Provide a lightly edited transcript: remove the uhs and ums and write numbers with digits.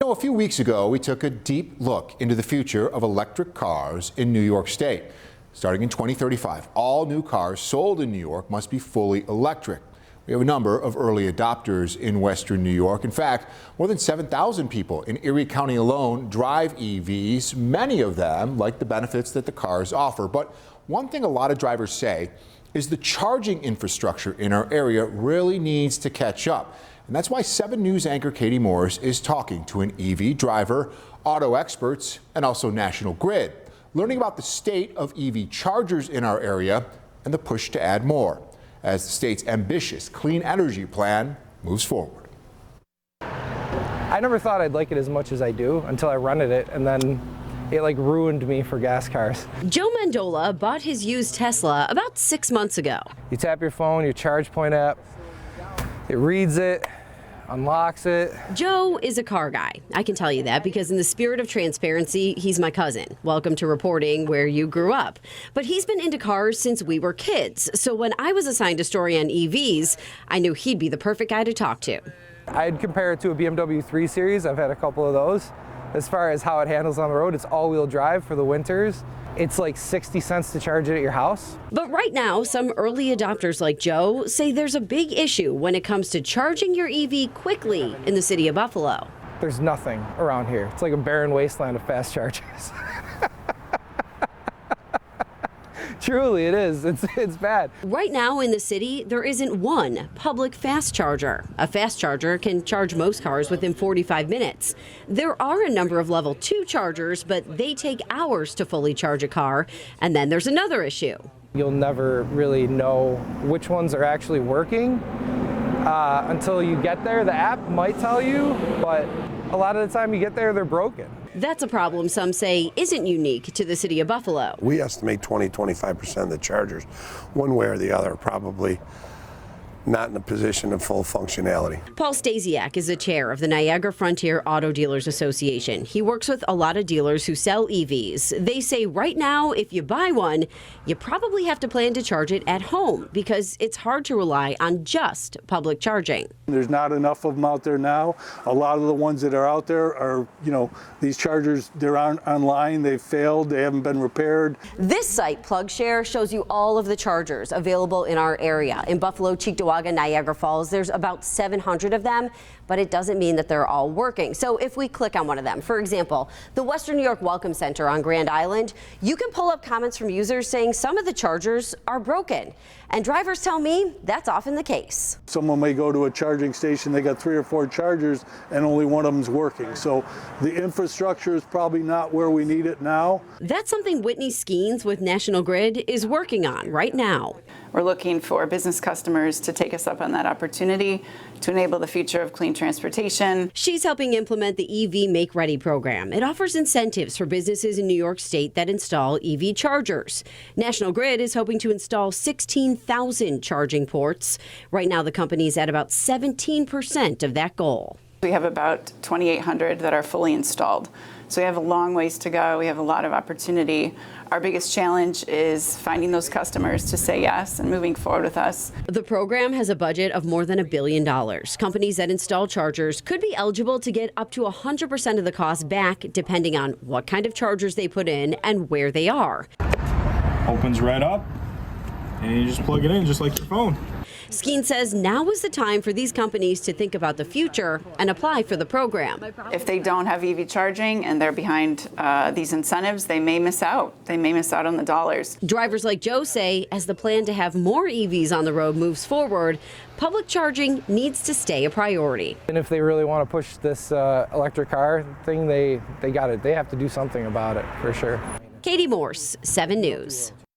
A few weeks ago, we took a deep look into the future of electric cars in New York State. Starting in 2035, all new cars sold in New York must be fully electric. We have a number of early adopters in Western New York. In fact, more than 7,000 people in Erie County alone drive EVs. Many of them like the benefits that the cars offer. But one thing a lot of drivers say is the charging infrastructure in our area really needs to catch up. And that's why 7 News anchor Katie Morris is talking to an EV driver, auto experts, and also National Grid, learning about the state of EV chargers in our area and the push to add more as the state's ambitious clean energy plan moves forward. I never thought I'd like it as much as I do until I rented it, and then it ruined me for gas cars. Joe Mandola bought his used Tesla about 6 months ago. You tap your phone, your ChargePoint app, it reads it, unlocks it. Joe is a car guy. I can tell you that because in the spirit of transparency, he's my cousin. Welcome to reporting where you grew up. But he's been into cars since we were kids. So when I was assigned a story on EVs, I knew he'd be the perfect guy to talk to. I'd compare it to a BMW 3 Series. I've had a couple of those. As far as how it handles on the road, it's all-wheel drive for the winters. It's like 60 cents to charge it at your house. But right now, some early adopters like Joe say there's a big issue when it comes to charging your EV quickly in the city of Buffalo. There's nothing around here. It's like a barren wasteland of fast chargers. Truly, it is. It's bad. Right now in the city, there isn't one public fast charger. A fast charger can charge most cars within 45 minutes. There are a number of level 2 chargers, but they take hours to fully charge a car. And then there's another issue. You'll never really know which ones are actually working until you get there. The app might tell you, but a lot of the time you get there, they're broken. That's a problem some say isn't unique to the city of Buffalo. We estimate 20-25% of the chargers, one way or the other, probably not in a position of full functionality. Paul Stasiak is the chair of the Niagara Frontier Auto Dealers Association. He works with a lot of dealers who sell EVs. They say right now, if you buy one, you probably have to plan to charge it at home because it's hard to rely on just public charging. There's not enough of them out there now. A lot of the ones that are out there are, these chargers, they're online, they've failed, they haven't been repaired. This site, PlugShare, shows you all of the chargers available in our area. In Buffalo, Cheektowaga, Niagara Falls, there's about 700 of them, but it doesn't mean that they're all working. So if we click on one of them, for example, the Western New York Welcome Center on Grand Island, you can pull up comments from users saying some of the chargers are broken. And drivers tell me that's often the case. Someone may go to a charging station, they got 3 or 4 chargers and only one of them's working. So the infrastructure is probably not where we need it now. That's something Whitney Skeens with National Grid is working on right now. We're looking for business customers to take us up on that opportunity to enable the future of clean transportation. She's helping implement the EV Make Ready program. It offers incentives for businesses in New York State that install EV chargers. National Grid is hoping to install 16,000 charging ports. Right now, the company is at about 17% of that goal. We have about 2,800 that are fully installed. So we have a long ways to go. We have a lot of opportunity. Our biggest challenge is finding those customers to say yes and moving forward with us. The program has a budget of more than $1 billion. Companies that install chargers could be eligible to get up to 100% of the cost back, depending on what kind of chargers they put in and where they are. Opens right up, and you just plug it in just like your phone. Skeen says now is the time for these companies to think about the future and apply for the program. If they don't have EV charging and they're behind these incentives, they may miss out. They may miss out on the dollars. Drivers like Joe say as the plan to have more EVs on the road moves forward, public charging needs to stay a priority. And if they really want to push this electric car thing, they got it. They have to do something about it for sure. Katie Morse, 7 News.